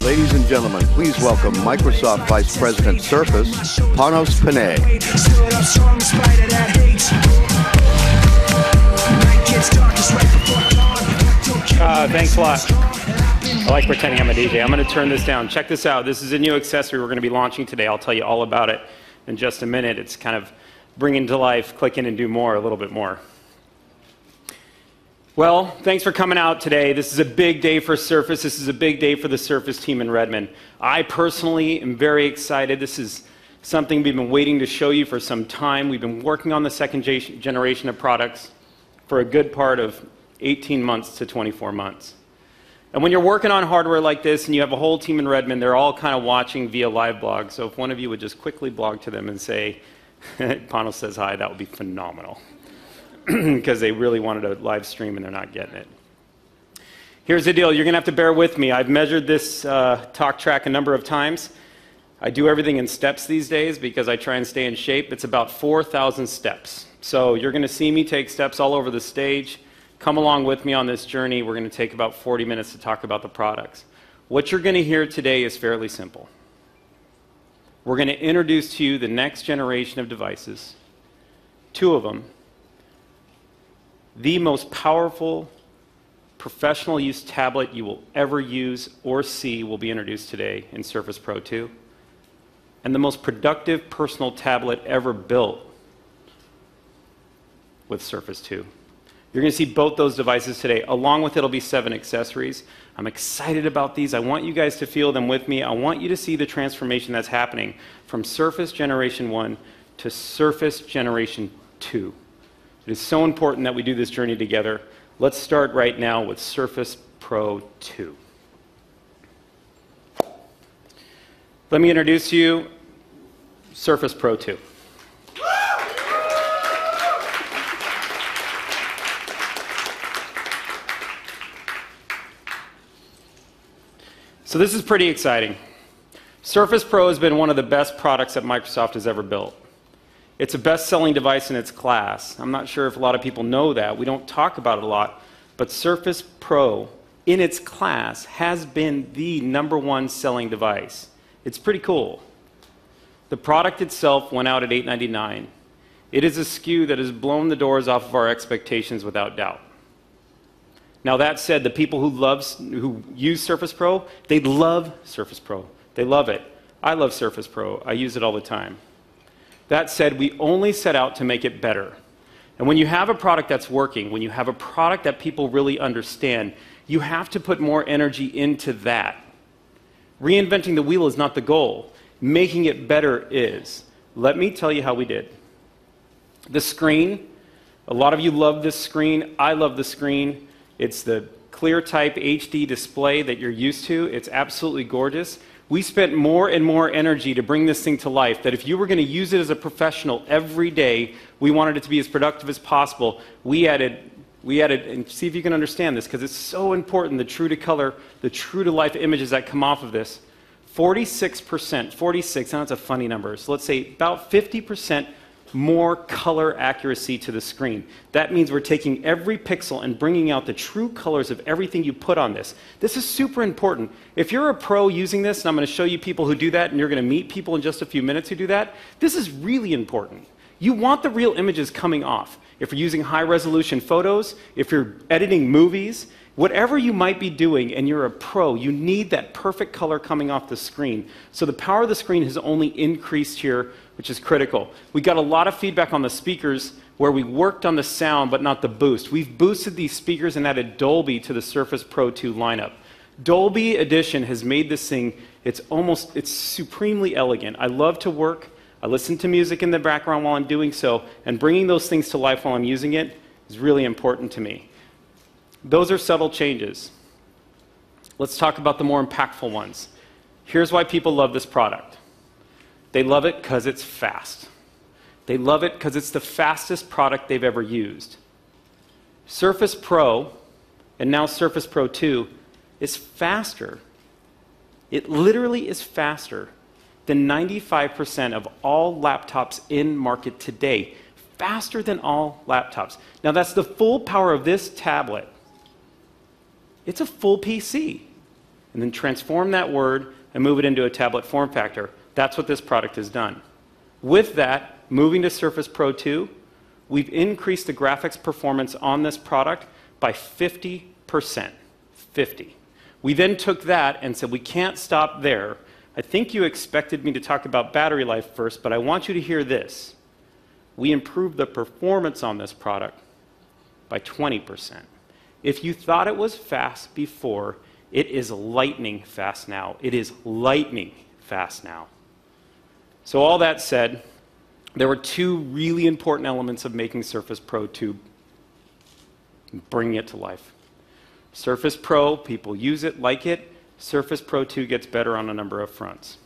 Ladies and gentlemen, please welcome Microsoft Vice President Surface, Panos Panay. Thanks a lot. I like pretending I'm a DJ. I'm going to turn this down. Check this out. This is a new accessory we're going to be launching today. I'll tell you all about it in just a minute. It's kind of bringing to life, click in and do more, a little bit more. Well, thanks for coming out today. This is a big day for Surface. This is a big day for the Surface team in Redmond. I personally am very excited. This is something we've been waiting to show you for some time. We've been working on the second generation of products for a good part of 18 months to 24 months. And when you're working on hardware like this and you have a whole team in Redmond, they're all kind of watching via live blog. So if one of you would just quickly blog to them and say, Panos says hi, that would be phenomenal. Because they really wanted a live stream and they're not getting it. Here's the deal. You're going to have to bear with me. I've measured this talk track a number of times. I do everything in steps these days because I try and stay in shape. It's about 4,000 steps. So you're going to see me take steps all over the stage. Come along with me on this journey. We're going to take about 40 minutes to talk about the products. What you're going to hear today is fairly simple. We're going to introduce to you the next generation of devices. 2 of them. The most powerful professional use tablet you will ever use or see will be introduced today in Surface Pro 2. And the most productive personal tablet ever built with Surface 2. You're going to see both those devices today. Along with it will be 7 accessories. I'm excited about these. I want you guys to feel them with me. I want you to see the transformation that's happening from Surface Generation 1 to Surface Generation 2. It is so important that we do this journey together. Let's start right now with Surface Pro 2. Let me introduce you Surface Pro 2. So this is pretty exciting. Surface Pro has been one of the best products that Microsoft has ever built. It's a best-selling device in its class. I'm not sure if a lot of people know that. We don't talk about it a lot. But Surface Pro, in its class, has been the #1 selling device. It's pretty cool. The product itself went out at $899. It is a SKU that has blown the doors off of our expectations without doubt. Now that said, the people who use Surface Pro, they love Surface Pro. They love it. I love Surface Pro. I use it all the time. That said, we only set out to make it better. And when you have a product that's working, when you have a product that people really understand, you have to put more energy into that. Reinventing the wheel is not the goal. Making it better is. Let me tell you how we did. The screen, a lot of you love this screen. I love the screen. It's the clear type HD display that you're used to. It's absolutely gorgeous. We spent more and more energy to bring this thing to life, that if you were going to use it as a professional every day, we wanted it to be as productive as possible. We added, and see if you can understand this, because it's so important, the true to color, the true to life images that come off of this. 46%, 46, now that's a funny number, so let's say about 50% more color accuracy to the screen. That means we're taking every pixel and bringing out the true colors of everything you put on this. This is super important. If you're a pro using this, and I'm going to show you people who do that, and you're going to meet people in just a few minutes who do that, this is really important. You want the real images coming off. If you're using high-resolution photos, if you're editing movies, whatever you might be doing and you're a pro, you need that perfect color coming off the screen. So the power of the screen has only increased here, which is critical. We got a lot of feedback on the speakers where we worked on the sound but not the boost. We've boosted these speakers and added Dolby to the Surface Pro 2 lineup. Dolby Edition has made this thing, it's supremely elegant. I love to work. I listen to music in the background while I'm doing so, and bringing those things to life while I'm using it is really important to me. Those are subtle changes. Let's talk about the more impactful ones. Here's why people love this product. They love it because it's fast. They love it because it's the fastest product they've ever used. Surface Pro, and now Surface Pro 2, is faster. It literally is faster than 95% of all laptops in market today. Faster than all laptops. Now that's the full power of this tablet. It's a full PC. and then transform that word and move it into a tablet form factor. That's what this product has done. With that, moving to Surface Pro 2, we've increased the graphics performance on this product by 50%. 50. We then took that and said, we can't stop there. I think you expected me to talk about battery life first, but I want you to hear this. We improved the performance on this product by 20%. If you thought it was fast before, it is lightning fast now. It is lightning fast now. So all that said, there were two really important elements of making Surface Pro 2, bringing it to life. Surface Pro, people use it, like it. Surface Pro 2 gets better on a number of fronts.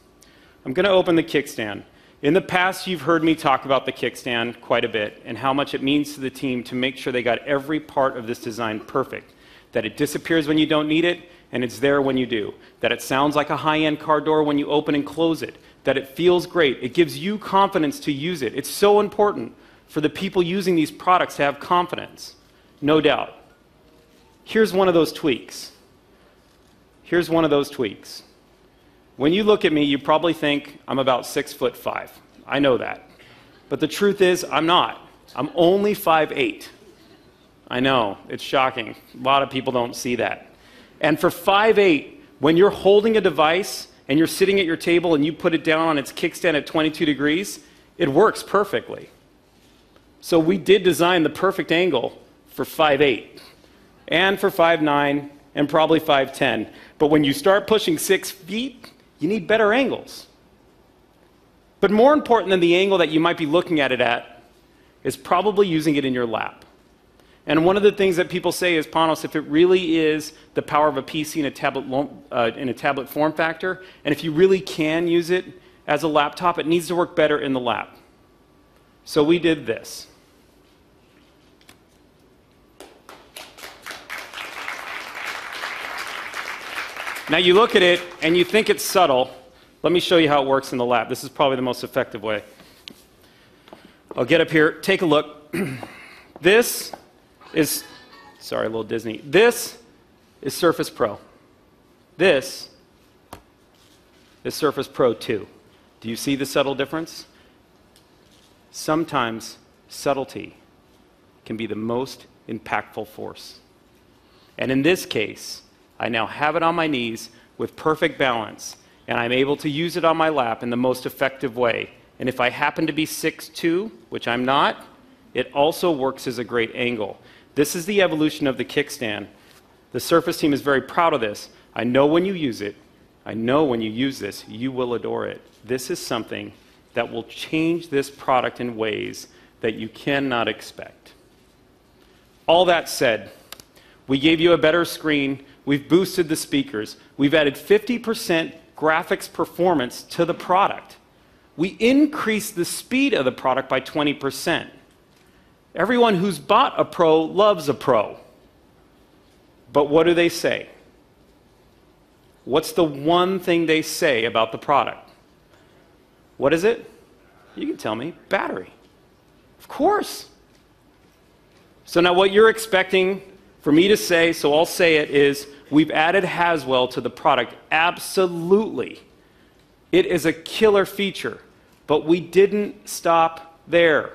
I'm going to open the kickstand. In the past, you've heard me talk about the kickstand quite a bit and how much it means to the team to make sure they got every part of this design perfect. That it disappears when you don't need it, and it's there when you do. That it sounds like a high-end car door when you open and close it. That it feels great. It gives you confidence to use it. It's so important for the people using these products to have confidence. No doubt. Here's one of those tweaks. Here's one of those tweaks. When you look at me, you probably think I'm about 6'5". I know that. But the truth is, I'm not. I'm only 5'8". I know, it's shocking. A lot of people don't see that. And for 5'8", when you're holding a device and you're sitting at your table and you put it down on its kickstand at 22 degrees, it works perfectly. So we did design the perfect angle for 5'8", and for 5'9", and probably 5'10". But when you start pushing 6 feet, you need better angles. But more important than the angle that you might be looking at it at is probably using it in your lap. And one of the things that people say is, Panos, if it really is the power of a PC in a tablet form factor, and if you really can use it as a laptop, it needs to work better in the lap. So we did this. Now you look at it and you think it's subtle. Let me show you how it works in the lap. This is probably the most effective way. I'll get up here, take a look. This is, sorry, a little Disney. This is Surface Pro. This is Surface Pro 2. Do you see the subtle difference? Sometimes subtlety can be the most impactful force. And in this case, I now have it on my knees with perfect balance, and I'm able to use it on my lap in the most effective way. And if I happen to be 6'2", which I'm not, it also works as a great angle. This is the evolution of the kickstand. The Surface team is very proud of this. I know when you use it, I know when you use this, you will adore it. This is something that will change this product in ways that you cannot expect. All that said, we gave you a better screen. We've boosted the speakers. We've added 50% graphics performance to the product. We increased the speed of the product by 20%. Everyone who's bought a Pro loves a Pro. But what do they say? What's the one thing they say about the product? What is it? You can tell me. Battery. Of course. So now what you're expecting for me to say, so I'll say it, is we've added Haswell to the product. Absolutely. It is a killer feature. But we didn't stop there.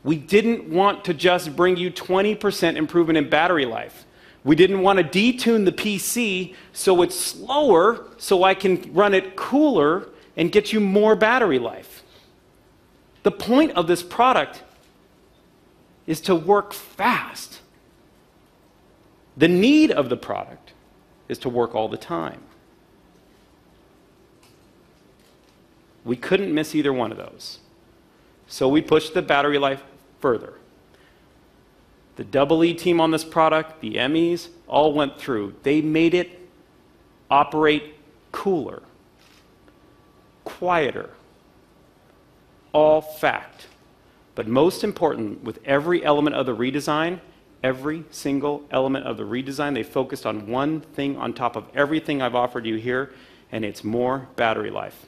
We didn't want to just bring you 20% improvement in battery life. We didn't want to detune the PC so it's slower so I can run it cooler and get you more battery life. The point of this product is to work fast. The need of the product is to work all the time. We couldn't miss either one of those. So we pushed the battery life further. The EE team on this product, the MEs, all went through. They made it operate cooler, quieter, all fact. But most important, with every element of the redesign, every single element of the redesign, they focused on one thing on top of everything I've offered you here, and it's more battery life.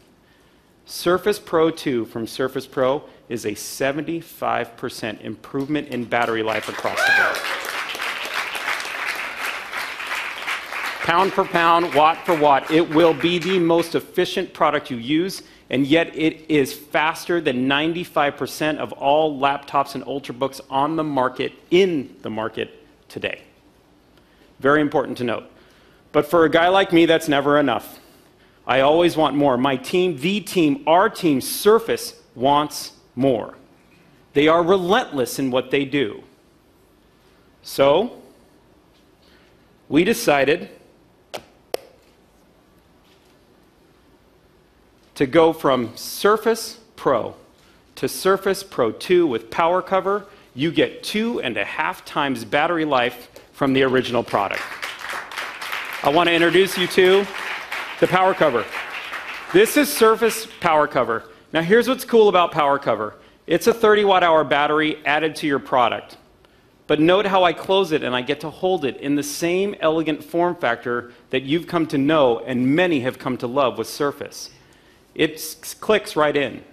Surface Pro 2 from Surface Pro is a 75% improvement in battery life across the board. Pound for pound, watt for watt, it will be the most efficient product you use, and yet it is faster than 95% of all laptops and ultrabooks on the market, in the market today. Very important to note. But for a guy like me, that's never enough. I always want more. My team, our team, Surface, wants more. They are relentless in what they do. So, we decided to go from Surface Pro to Surface Pro 2 with power cover. You get 2.5 times battery life from the original product. I want to introduce you to the power cover. This is Surface power cover. Now here's what's cool about power cover. It's a 30 watt-hour battery added to your product. But note how I close it and I get to hold it in the same elegant form factor that you've come to know and many have come to love with Surface. It clicks right in.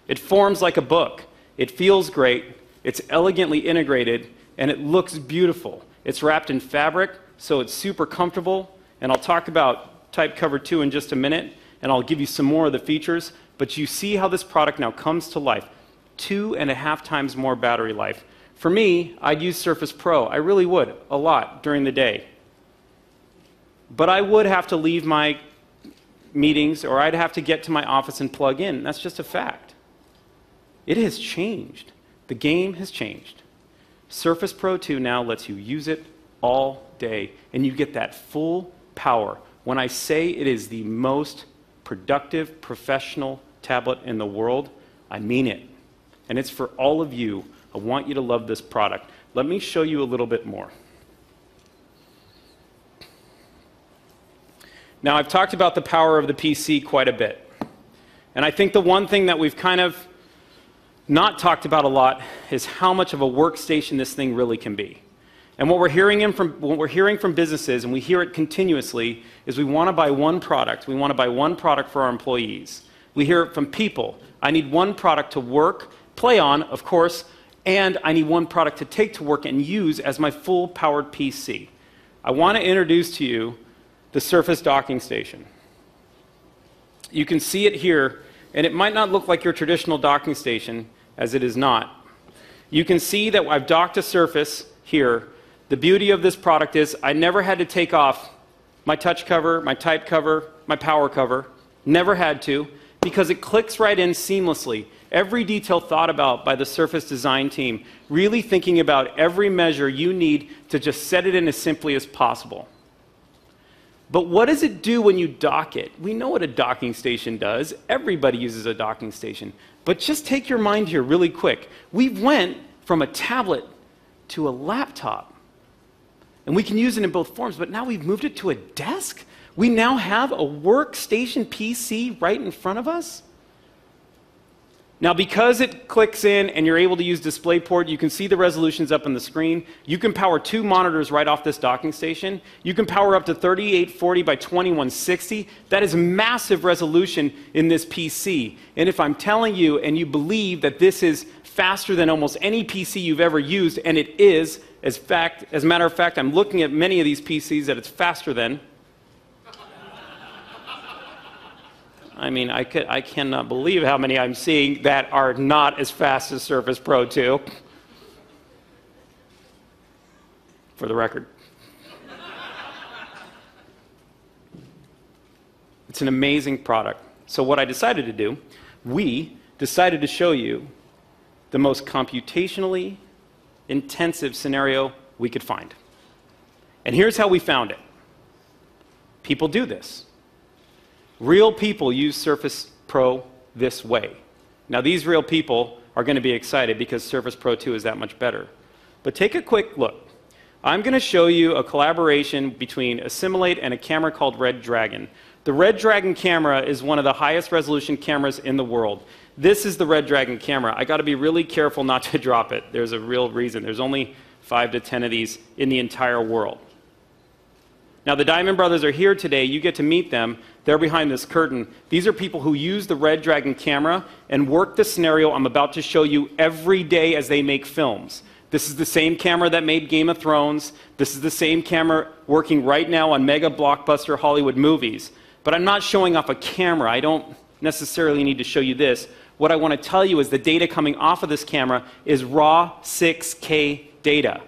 It forms like a book. It feels great. It's elegantly integrated and it looks beautiful. It's wrapped in fabric, so it's super comfortable. And I'll talk about Type Cover 2 in just a minute, and I'll give you some more of the features. But you see how this product now comes to life. 2.5 times more battery life. For me, I'd use Surface Pro. I really would, a lot, during the day. But I would have to leave my meetings, or I'd have to get to my office and plug in. That's just a fact. It has changed. The game has changed. Surface Pro 2 now lets you use it all day, and you get that full power. When I say it is the most productive professional tablet in the world, I mean it. And it's for all of you. I want you to love this product. Let me show you a little bit more. Now, I've talked about the power of the PC quite a bit. And I think the one thing that we've kind of not talked about a lot is how much of a workstation this thing really can be. And what we're hearing from businesses, and we hear it continuously, is we want to buy one product. We want to buy one product for our employees. We hear it from people. I need one product to work, play on, of course, and I need one product to take to work and use as my full-powered PC. I want to introduce to you the Surface docking station. You can see it here, and it might not look like your traditional docking station, as it is not. You can see that I've docked a Surface here. The beauty of this product is I never had to take off my touch cover, my type cover, my power cover. Never had to, because it clicks right in seamlessly. Every detail thought about by the Surface design team, really thinking about every measure you need to just set it in as simply as possible. But what does it do when you dock it? We know what a docking station does. Everybody uses a docking station. But just take your mind here really quick. We went from a tablet to a laptop. And we can use it in both forms, but now we've moved it to a desk? We now have a workstation PC right in front of us? Now, because it clicks in and you're able to use DisplayPort, you can see the resolutions up on the screen. You can power 2 monitors right off this docking station. You can power up to 3840 by 2160. That is massive resolution in this PC. And if I'm telling you and you believe that this is faster than almost any PC you've ever used, and it is, as a matter of fact, I'm looking at many of these PCs that it's faster than. I mean, I cannot believe how many I'm seeing that are not as fast as Surface Pro 2. For the record. It's an amazing product. So what I decided to do, we decided to show you the most computationally intensive scenario we could find. And here's how we found it. People do this. Real people use Surface Pro this way. Now, these real people are going to be excited because Surface Pro 2 is that much better. But take a quick look. I'm going to show you a collaboration between Assimilate and a camera called Red Dragon. The Red Dragon camera is one of the highest resolution cameras in the world. This is the Red Dragon camera. I got to be really careful not to drop it. There's a real reason. There's only 5 to 10 of these in the entire world. Now, the Diamond Brothers are here today. You get to meet them. They're behind this curtain. These are people who use the Red Dragon camera and work the scenario I'm about to show you every day as they make films. This is the same camera that made Game of Thrones. This is the same camera working right now on mega blockbuster Hollywood movies. But I'm not showing off a camera. I don't necessarily need to show you this. What I want to tell you is the data coming off of this camera is raw 6K data.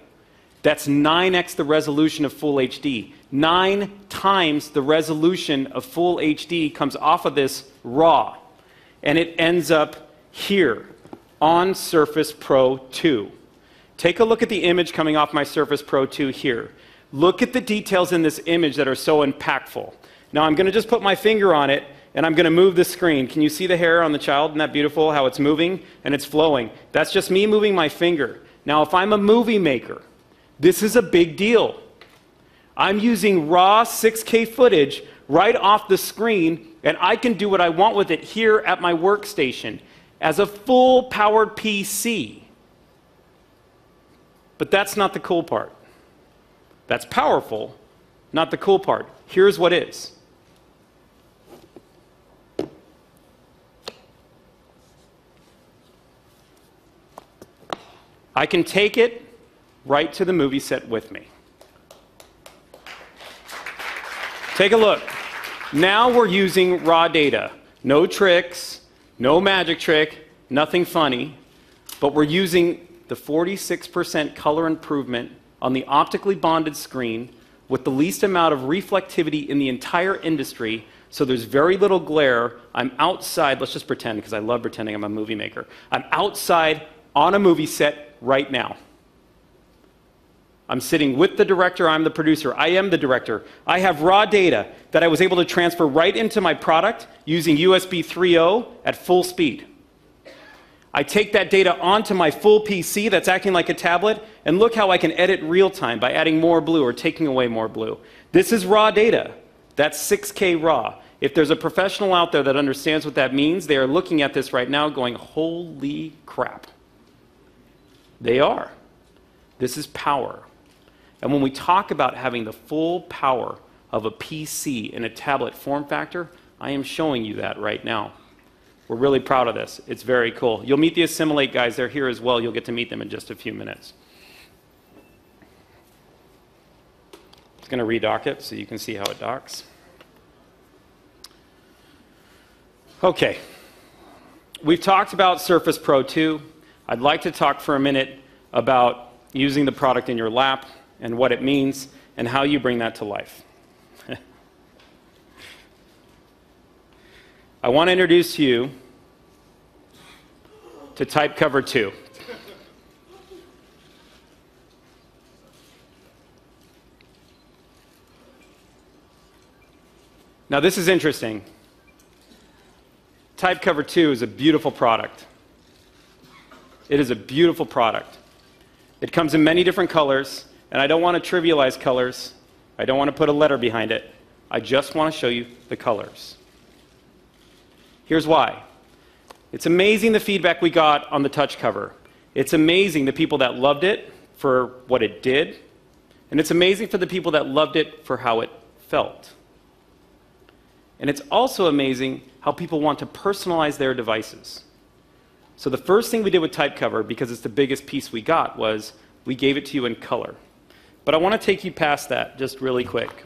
That's 9x the resolution of full HD. 9 times the resolution of full HD comes off of this raw. And it ends up here on Surface Pro 2. Take a look at the image coming off my Surface Pro 2 here. Look at the details in this image that are so impactful. Now I'm going to just put my finger on it and I'm going to move the screen. Can you see the hair on the child? Isn't that beautiful how it's moving and it's flowing? That's just me moving my finger. Now if I'm a movie maker, this is a big deal. I'm using raw 6K footage right off the screen and I can do what I want with it here at my workstation as a full powered PC. But that's not the cool part. That's powerful, not the cool part. Here's what is. I can take it right to the movie set with me. Take a look. Now we're using raw data. No tricks, no magic trick, nothing funny, but we're using the 46% color improvement on the optically bonded screen with the least amount of reflectivity in the entire industry, so there's very little glare. I'm outside, let's just pretend, because I love pretending I'm a movie maker. I'm outside on a movie set right now. I'm sitting with the director, I'm the producer, I am the director. I have raw data that I was able to transfer right into my product using USB 3.0 at full speed. I take that data onto my full PC that's acting like a tablet, and look how I can edit real time by adding more blue or taking away more blue. This is raw data. That's 6K raw. If there's a professional out there that understands what that means, they are looking at this right now going, holy crap. They are. This is power. And when we talk about having the full power of a PC in a tablet form factor, I am showing you that right now. We're really proud of this. It's very cool. You'll meet the Assimilate guys. They're here as well. You'll get to meet them in just a few minutes. It's going to redock it so you can see how it docks. Okay. We've talked about Surface Pro 2. I'd like to talk for a minute about using the product in your lap and what it means and how you bring that to life. I want to introduce you to Type Cover 2. Now this is interesting. Type Cover 2 is a beautiful product. It is a beautiful product. It comes in many different colors, and I don't want to trivialize colors. I don't want to put a letter behind it. I just want to show you the colors. Here's why. It's amazing the feedback we got on the touch cover. It's amazing the people that loved it for what it did, and it's amazing for the people that loved it for how it felt. And it's also amazing how people want to personalize their devices. So the first thing we did with Type Cover, because it's the biggest piece we got, was we gave it to you in color. But I want to take you past that just really quick.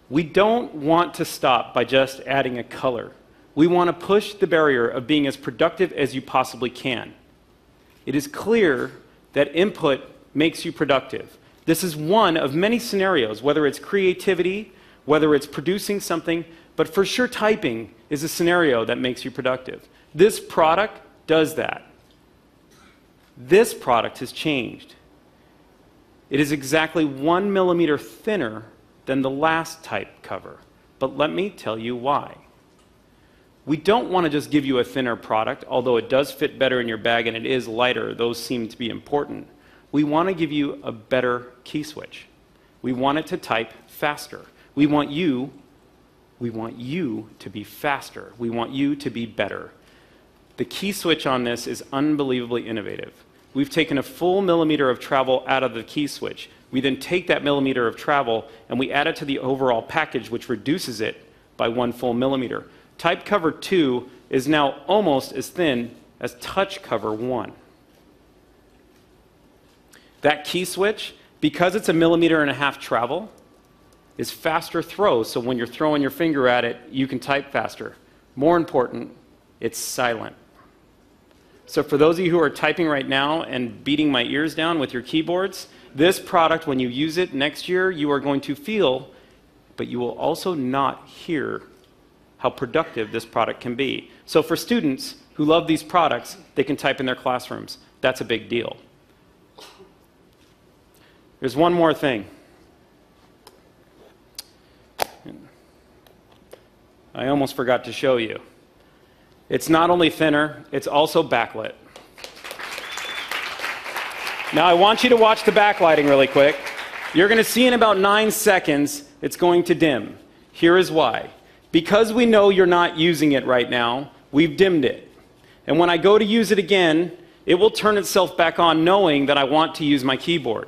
We don't want to stop by just adding a color. We want to push the barrier of being as productive as you possibly can. It is clear that input makes you productive. This is one of many scenarios, whether it's creativity, whether it's producing something, but for sure typing is a scenario that makes you productive. This product does that. This product has changed. It is exactly 1 millimeter thinner than the last Type Cover, but let me tell you why. We don't want to just give you a thinner product, although it does fit better in your bag and it is lighter. Those seem to be important. We want to give you a better key switch. We want it to type faster. We want you to be faster. We want you to be better. The key switch on this is unbelievably innovative. We've taken a full millimeter of travel out of the key switch. We then take that millimeter of travel and we add it to the overall package, which reduces it by 1 full millimeter. Type Cover 2 is now almost as thin as Touch Cover 1. That key switch, because it's a 1.5 millimeter travel, is faster throw, so when you're throwing your finger at it, you can type faster. More important, it's silent. So for those of you who are typing right now and beating my ears down with your keyboards, this product, when you use it next year, you are going to feel, but you will also not hear how productive this product can be. So for students who love these products, they can type in their classrooms. That's a big deal. There's one more thing. I almost forgot to show you. It's not only thinner, it's also backlit. Now I want you to watch the backlighting really quick. You're going to see in about 9 seconds it's going to dim. Here is why. Because we know you're not using it right now, we've dimmed it. And when I go to use it again, it will turn itself back on knowing that I want to use my keyboard.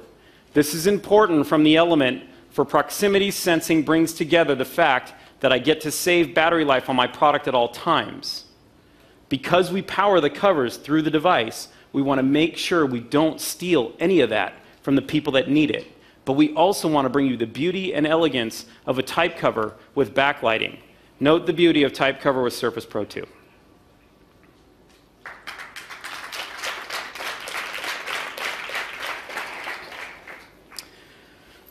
This is important from the element for proximity sensing brings together the fact that I get to save battery life on my product at all times. Because we power the covers through the device, we want to make sure we don't steal any of that from the people that need it. But we also want to bring you the beauty and elegance of a type cover with backlighting. Note the beauty of type cover with Surface Pro 2.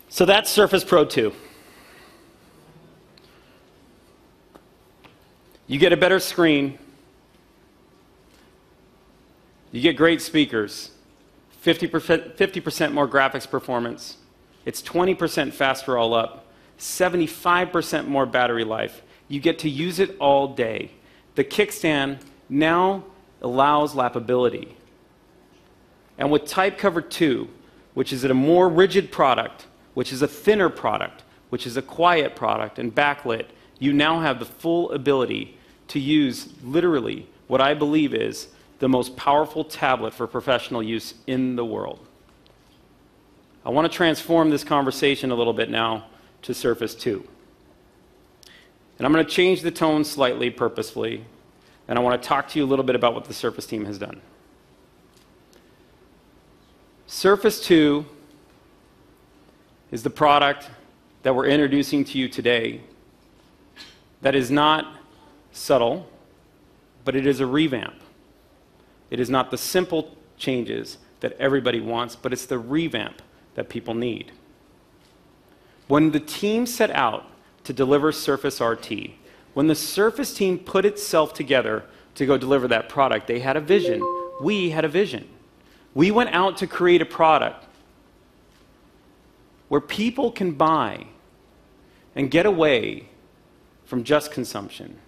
So that's Surface Pro 2. You get a better screen. You get great speakers. 50% more graphics performance. It's 20% faster all up. 75% more battery life. You get to use it all day. The kickstand now allows lappability. And with Type Cover 2, which is a more rigid product, which is a thinner product, which is a quiet product and backlit, you now have the full ability to use literally what I believe is the most powerful tablet for professional use in the world. I want to transform this conversation a little bit now to Surface 2. And I'm going to change the tone slightly purposefully, and I want to talk to you a little bit about what the Surface team has done. Surface 2 is the product that we're introducing to you today that is not subtle, but it is a revamp. It is not the simple changes that everybody wants, but it's the revamp that people need. When the team set out to deliver Surface RT, when the Surface team put itself together to go deliver that product, they had a vision. We had a vision. We went out to create a product where people can buy and get away from just consumption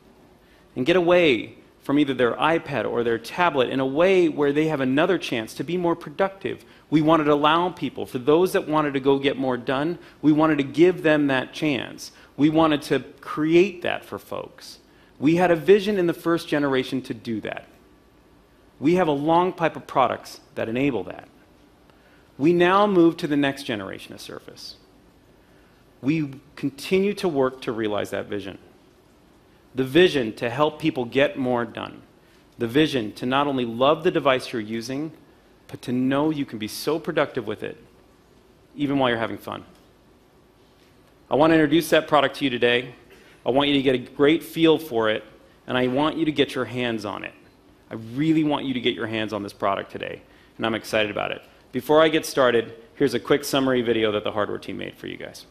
and get away from either their iPad or their tablet in a way where they have another chance to be more productive. We wanted to allow people, for those that wanted to go get more done, we wanted to give them that chance. We wanted to create that for folks. We had a vision in the first generation to do that. We have a long pipe of products that enable that. We now move to the next generation of Surface. We continue to work to realize that vision. The vision to help people get more done. The vision to not only love the device you're using, but to know you can be so productive with it, even while you're having fun. I want to introduce that product to you today. I want you to get a great feel for it, and I want you to get your hands on it. I really want you to get your hands on this product today, and I'm excited about it. Before I get started, here's a quick summary video that the hardware team made for you guys.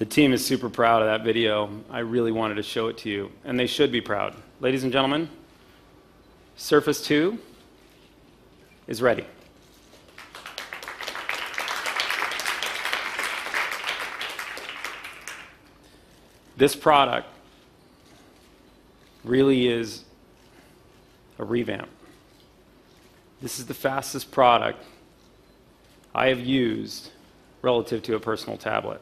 The team is super proud of that video. I really wanted to show it to you, and they should be proud. Ladies and gentlemen, Surface 2 is ready. This product really is a revamp. This is the fastest product I have used relative to a personal tablet.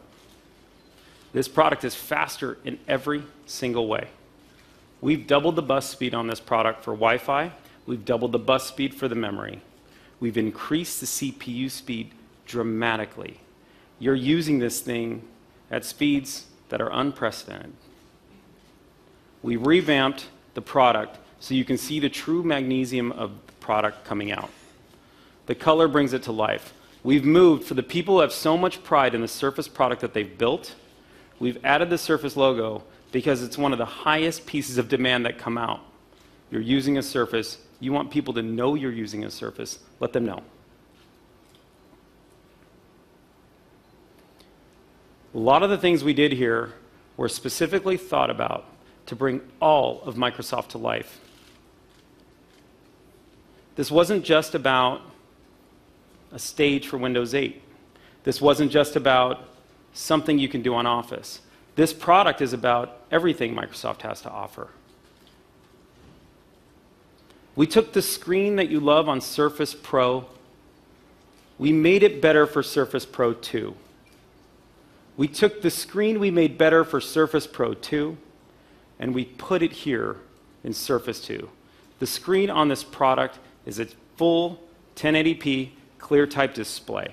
This product is faster in every single way. We've doubled the bus speed on this product for Wi-Fi. We've doubled the bus speed for the memory. We've increased the CPU speed dramatically. You're using this thing at speeds that are unprecedented. We revamped the product so you can see the true magnesium of the product coming out. The color brings it to life. We've moved, for the people who have so much pride in the Surface product that they've built, we've added the Surface logo because it's one of the highest pieces of demand that come out. You're using a Surface. You want people to know you're using a Surface. Let them know. A lot of the things we did here were specifically thought about to bring all of Microsoft to life. This wasn't just about a stage for Windows 8. This wasn't just about something you can do on Office. This product is about everything Microsoft has to offer. We took the screen that you love on Surface Pro. We made it better for Surface Pro 2. We took the screen we made better for Surface Pro 2, and we put it here in Surface 2. The screen on this product is a full 1080p clear type display.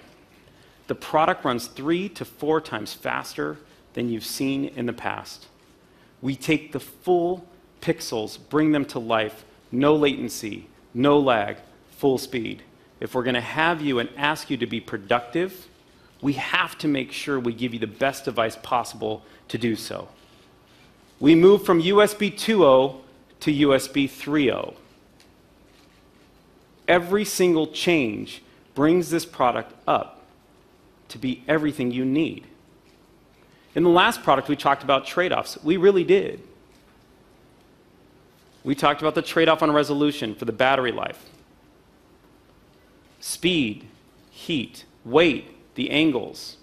The product runs 3 to 4 times faster than you've seen in the past. We take the full pixels, bring them to life, no latency, no lag, full speed. If we're going to have you and ask you to be productive, we have to make sure we give you the best device possible to do so. We moved from USB 2.0 to USB 3.0. Every single change brings this product up to be everything you need. In the last product, we talked about trade-offs. We really did. We talked about the trade-off on resolution for the battery life, speed, heat, weight, the angles.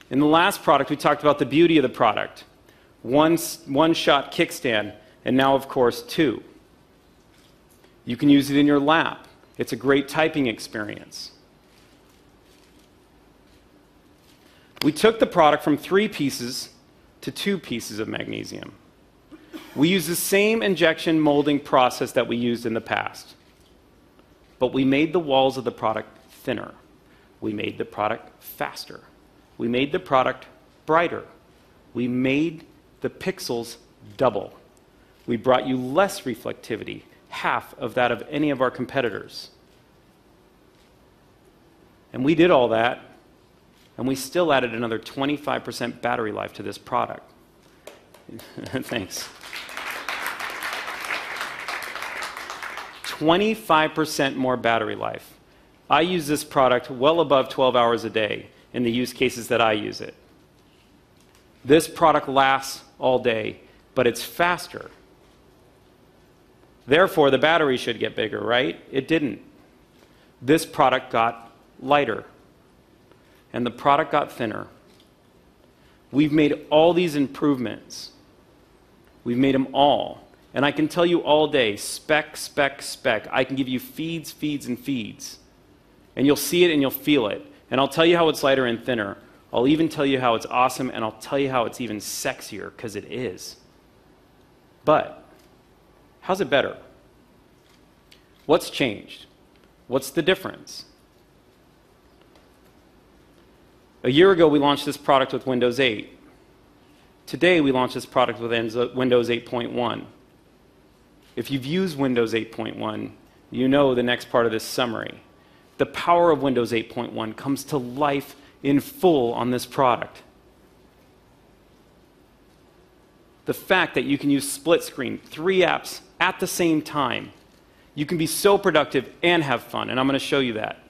In the last product, we talked about the beauty of the product. One-shot kickstand, and now, of course, 2. You can use it in your lap. It's a great typing experience. We took the product from 3 pieces to 2 pieces of magnesium. We used the same injection molding process that we used in the past, but we made the walls of the product thinner. We made the product faster. We made the product brighter. We made the pixels double. We brought you less reflectivity, half of that of any of our competitors. And we did all that, and we still added another 25% battery life to this product. Thanks. 25% more battery life. I use this product well above 12 hours a day in the use cases that I use it. This product lasts all day, but it's faster. Therefore, the battery should get bigger, right? It didn't. This product got lighter, and the product got thinner. We've made all these improvements. We've made them all. And I can tell you all day, spec, spec, spec. I can give you feeds, feeds, and feeds. And you'll see it and you'll feel it. And I'll tell you how it's lighter and thinner. I'll even tell you how it's awesome, and I'll tell you how it's even sexier, because it is. But how's it better? What's changed? What's the difference? A year ago, we launched this product with Windows 8. Today, we launched this product with Windows 8.1. If you've used Windows 8.1, you know the next part of this summary. The power of Windows 8.1 comes to life in full on this product. The fact that you can use split screen, 3 apps at the same time. You can be so productive and have fun, and I'm going to show you that.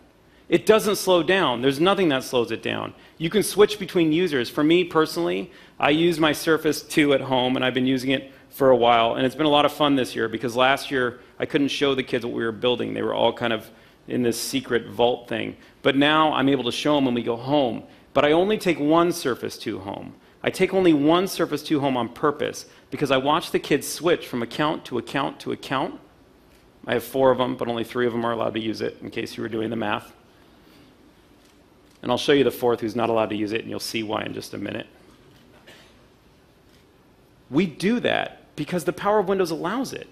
It doesn't slow down. There's nothing that slows it down. You can switch between users. For me personally, I use my Surface 2 at home, and I've been using it for a while, and it's been a lot of fun this year because last year I couldn't show the kids what we were building. They were all kind of in this secret vault thing. But now I'm able to show them when we go home. But I only take one Surface 2 home. I take only one Surface 2 home on purpose because I watch the kids switch from account to account to account. I have 4 of them, but only 3 of them are allowed to use it, in case you were doing the math. And I'll show you the 4th who's not allowed to use it, and you'll see why in just a minute. We do that because the power of Windows allows it.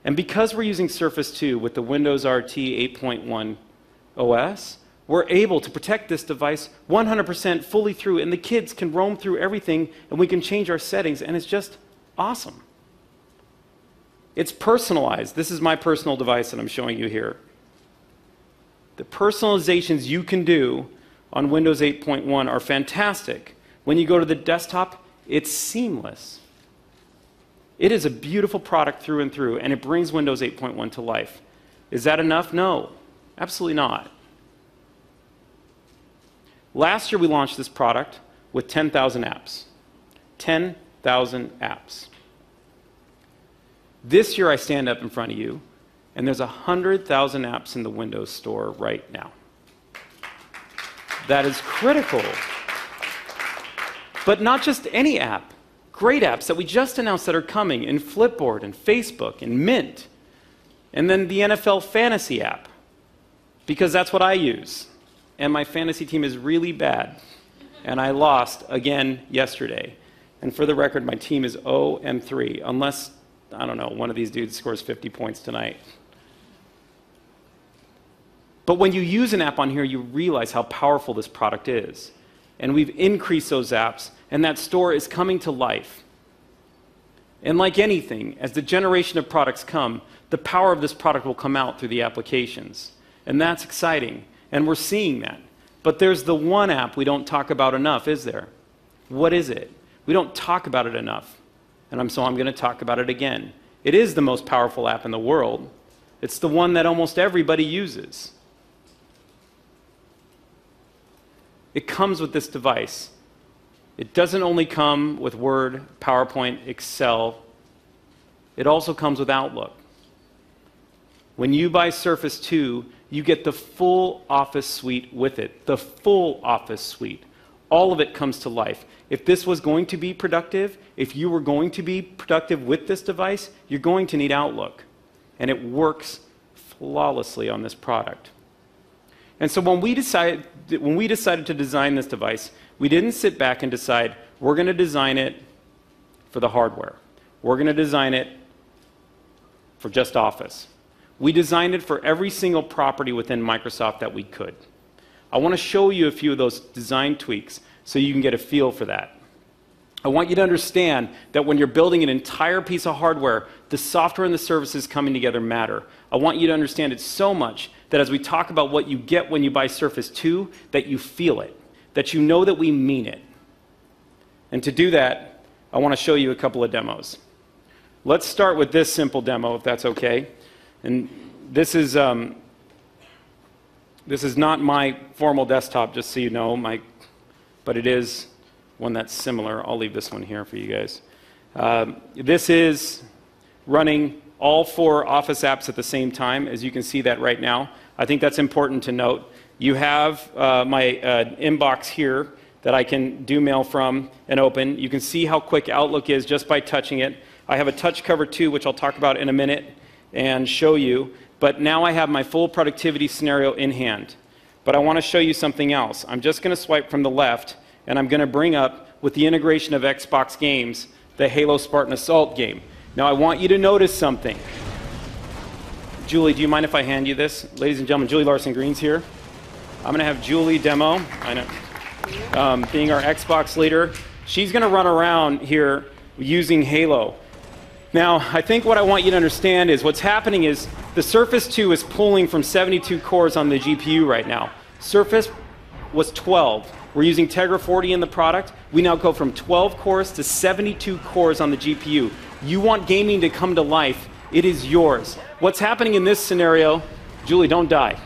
And because we're using Surface 2 with the Windows RT 8.1 OS, we're able to protect this device 100% fully through, and the kids can roam through everything, and we can change our settings, and it's just awesome. It's personalized. This is my personal device that I'm showing you here. The personalizations you can do on Windows 8.1 are fantastic. When you go to the desktop, it's seamless. It is a beautiful product through and through, and it brings Windows 8.1 to life. Is that enough? No, absolutely not. Last year we launched this product with 10,000 apps. 10,000 apps. This year I stand up in front of you, and there's 100,000 apps in the Windows Store right now. That is critical. But not just any app. Great apps that we just announced that are coming in Flipboard and Facebook and Mint. And then the NFL Fantasy app, because that's what I use. And my fantasy team is really bad. And I lost again yesterday. And for the record, my team is 0-3, unless, I don't know, one of these dudes scores 50 points tonight. But when you use an app on here, you realize how powerful this product is. And we've increased those apps, and that store is coming to life. And like anything, as the generation of products come, the power of this product will come out through the applications. And that's exciting, and we're seeing that. But there's the one app we don't talk about enough, is there? What is it? We don't talk about it enough. And so I'm going to talk about it again. It is the most powerful app in the world. It's the one that almost everybody uses. It comes with this device. It doesn't only come with Word, PowerPoint, Excel. It also comes with Outlook. When you buy Surface 2, you get the full Office suite with it. The full Office suite. All of it comes to life. If this was going to be productive, if you were going to be productive with this device, you're going to need Outlook. And it works flawlessly on this product. And so when we decided to design this device, we didn't sit back and decide, we're going to design it for the hardware. We're going to design it for just Office. We designed it for every single property within Microsoft that we could. I want to show you a few of those design tweaks so you can get a feel for that. I want you to understand that when you're building an entire piece of hardware, the software and the services coming together matter. I want you to understand it so much that as we talk about what you get when you buy Surface 2, that you feel it, that you know that we mean it. And to do that, I want to show you a couple of demos. Let's start with this simple demo, if that's okay. And this is not my formal desktop, just so you know, but it is one that's similar. I'll leave this one here for you guys. This is running all 4 Office apps at the same time, as you can see that right now. I think that's important to note. You have my inbox here that I can do mail from and open. You can see how quick Outlook is just by touching it. I have a touch cover too, which I'll talk about in a minute and show you. But now I have my full productivity scenario in hand. But I want to show you something else. I'm just going to swipe from the left, and I'm going to bring up, with the integration of Xbox games, the Halo Spartan Assault game. Now I want you to notice something. Julie, do you mind if I hand you this? Ladies and gentlemen, Julie Larson-Green's here. I'm going to have Julie demo. I know. Being our Xbox leader, she's going to run around here using Halo. Now, I think what I want you to understand is what's happening is the Surface 2 is pulling from 72 cores on the GPU right now. Surface was 12. We're using Tegra 40 in the product. We now go from 12 cores to 72 cores on the GPU. You want gaming to come to life, it is yours. What's happening in this scenario, Julie, don't die.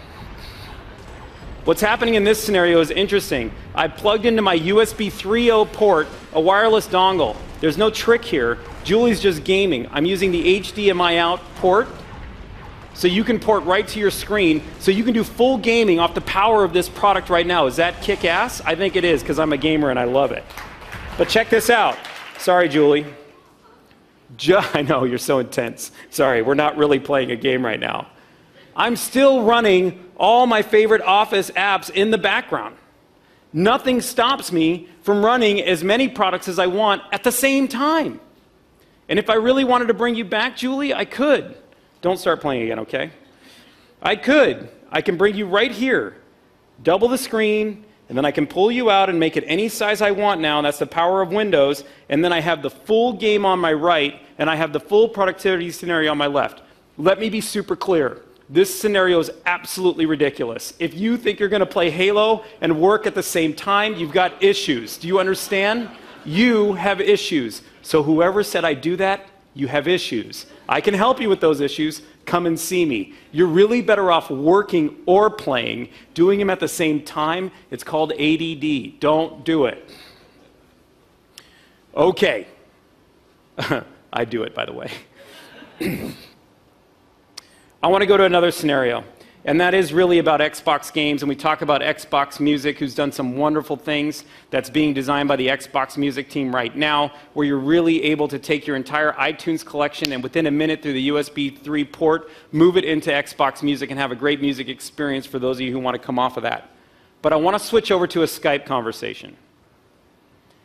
What's happening in this scenario is interesting. I plugged into my USB 3.0 port a wireless dongle. There's no trick here. Julie's just gaming. I'm using the HDMI out port, so you can port right to your screen, so you can do full gaming off the power of this product right now. Is that kick-ass? I think it is, because I'm a gamer and I love it. But check this out. Sorry, Julie. I know, you're so intense. Sorry, we're not really playing a game right now. I'm still running all my favorite Office apps in the background. Nothing stops me from running as many products as I want at the same time. And if I really wanted to bring you back, Julie, I could. Don't start playing again, okay? I could. I can bring you right here, double the screen, and then I can pull you out and make it any size I want now. That's the power of Windows. And then I have the full game on my right, and I have the full productivity scenario on my left. Let me be super clear. This scenario is absolutely ridiculous. If you think you're going to play Halo and work at the same time, you've got issues. Do you understand? You have issues. So whoever said I do that, you have issues. I can help you with those issues. Come and see me. You're really better off working or playing. Doing them at the same time, it's called ADD. Don't do it. Okay. I do it, by the way. I want to go to another scenario, and that is really about Xbox games, and we talk about Xbox Music, who's done some wonderful things that's being designed by the Xbox Music team right now, where you're really able to take your entire iTunes collection and within a minute through the USB 3 port, move it into Xbox Music and have a great music experience for those of you who want to come off of that. But I want to switch over to a Skype conversation.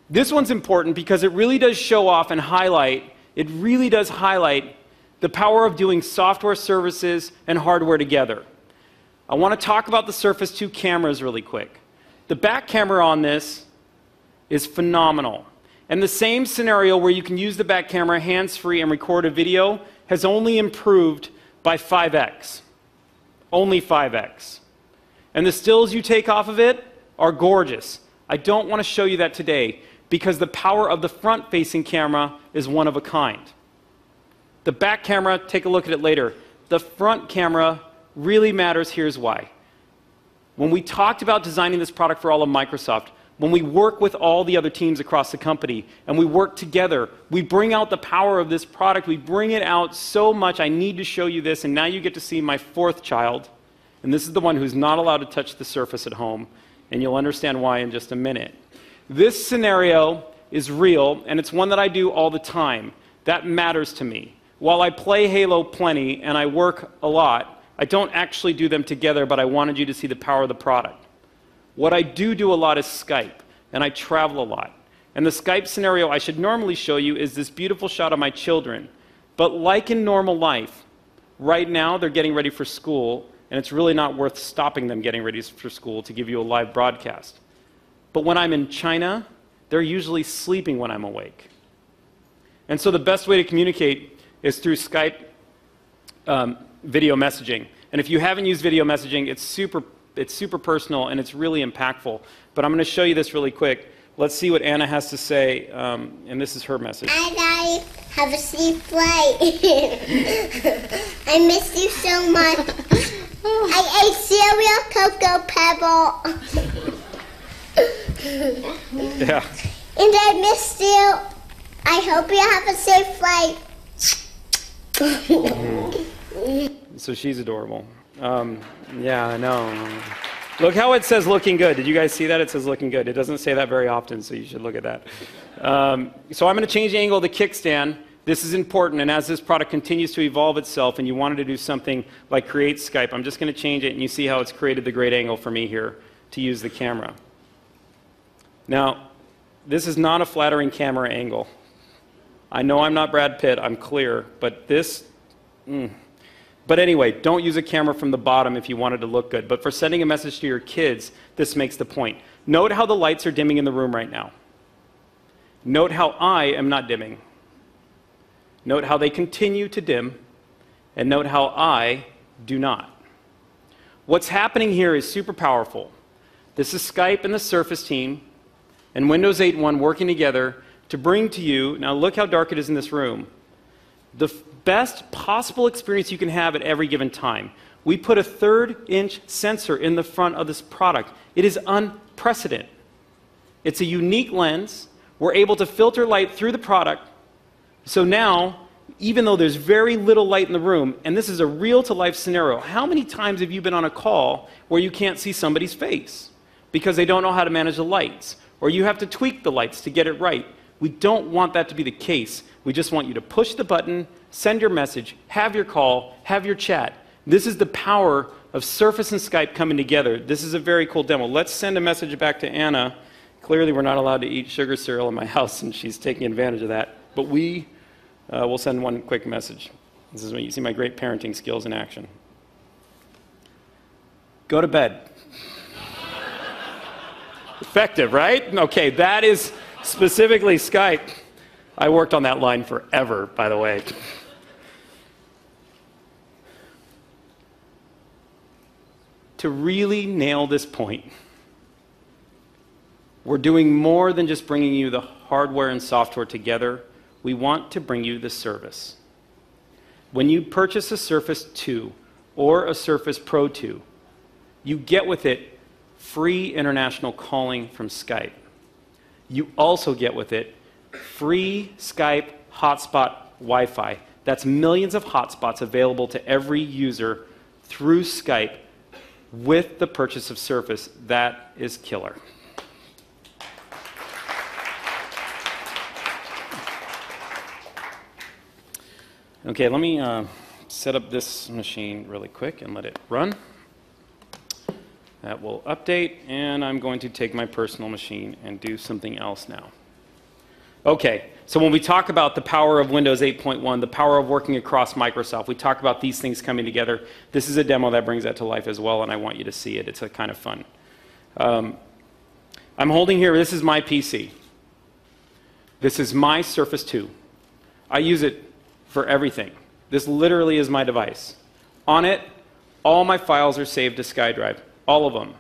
This one's important because it really does show off and highlight, the power of doing software services and hardware together. I want to talk about the Surface 2 cameras really quick. The back camera on this is phenomenal. And the same scenario where you can use the back camera hands-free and record a video has only improved by 5x. Only 5x. And the stills you take off of it are gorgeous. I don't want to show you that today because the power of the front-facing camera is one of a kind. The back camera, take a look at it later. The front camera really matters. Here's why. When we talked about designing this product for all of Microsoft, when we work with all the other teams across the company and we work together, we bring out the power of this product. We bring it out so much. I need to show you this, and now you get to see my fourth child. And this is the one who's not allowed to touch the Surface at home, and you'll understand why in just a minute. This scenario is real, and it's one that I do all the time. That matters to me. While I play Halo plenty and I work a lot, I don't actually do them together, but I wanted you to see the power of the product. What I do a lot is Skype, and I travel a lot. And the Skype scenario I should normally show you is this beautiful shot of my children. But like in normal life, right now they're getting ready for school, and it's really not worth stopping them getting ready for school to give you a live broadcast. But when I'm in China, they're usually sleeping when I'm awake. And so the best way to communicate is through Skype video messaging. And if you haven't used video messaging, it's super personal and it's really impactful. But I'm going to show you this really quick. Let's see what Anna has to say, and this is her message. Hi guys, have a safe flight. I miss you so much. I ate cereal, Cocoa Pebble. Yeah. And I missed you. I hope you have a safe flight. So she's adorable. Yeah, I know. Look how it says looking good. Did you guys see that? It says looking good. It doesn't say that very often, so you should look at that. So I'm going to change the angle of the kickstand. This is important, and as this product continues to evolve itself and you wanted to do something like create Skype, I'm just going to change it, and you see how it's created the great angle for me here to use the camera. Now, this is not a flattering camera angle. I know I'm not Brad Pitt, I'm clear, but this... But anyway, don't use a camera from the bottom if you want it to look good. But for sending a message to your kids, this makes the point. Note how the lights are dimming in the room right now. Note how I am not dimming. Note how they continue to dim. And note how I do not. What's happening here is super powerful. This is Skype and the Surface team and Windows 8.1 working together to bring to you, now look how dark it is in this room, the best possible experience you can have at every given time. We put a 1/3-inch sensor in the front of this product. It is unprecedented. It's a unique lens. We're able to filter light through the product. So now, even though there's very little light in the room, and this is a real-to-life scenario, how many times have you been on a call where you can't see somebody's face because they don't know how to manage the lights, or you have to tweak the lights to get it right? We don't want that to be the case. We just want you to push the button, send your message, have your call, have your chat. This is the power of Surface and Skype coming together. This is a very cool demo. Let's send a message back to Anna. Clearly, we're not allowed to eat sugar cereal in my house, and she's taking advantage of that. But we will send one quick message. This is when you see my great parenting skills in action. Go to bed. Effective, right? Okay, that is specifically Skype. I worked on that line forever, by the way. To really nail this point, we're doing more than just bringing you the hardware and software together. We want to bring you the service. When you purchase a Surface 2 or a Surface Pro 2, you get with it free international calling from Skype. You also get with it free Skype hotspot Wi-Fi. That's millions of hotspots available to every user through Skype with the purchase of Surface. That is killer. Okay, let me set up this machine really quick and let it run. That will update, and I'm going to take my personal machine and do something else now. Okay, so when we talk about the power of Windows 8.1, the power of working across Microsoft, we talk about these things coming together. This is a demo that brings that to life as well, and I want you to see it. It's a kind of fun. I'm holding here, this is my PC. This is my Surface 2. I use it for everything. This literally is my device. On it, all my files are saved to SkyDrive. All of them.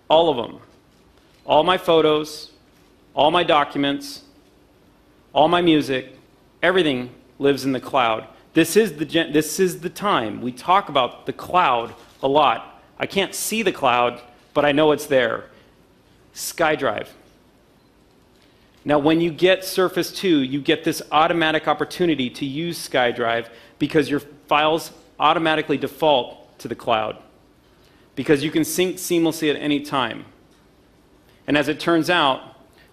All of them. All my photos, all my documents, all my music, everything lives in the cloud. This is the time. We talk about the cloud a lot. I can't see the cloud, but I know it's there. SkyDrive. Now, when you get Surface 2, you get this automatic opportunity to use SkyDrive because your files automatically default to the cloud, because you can sync seamlessly at any time. And as it turns out,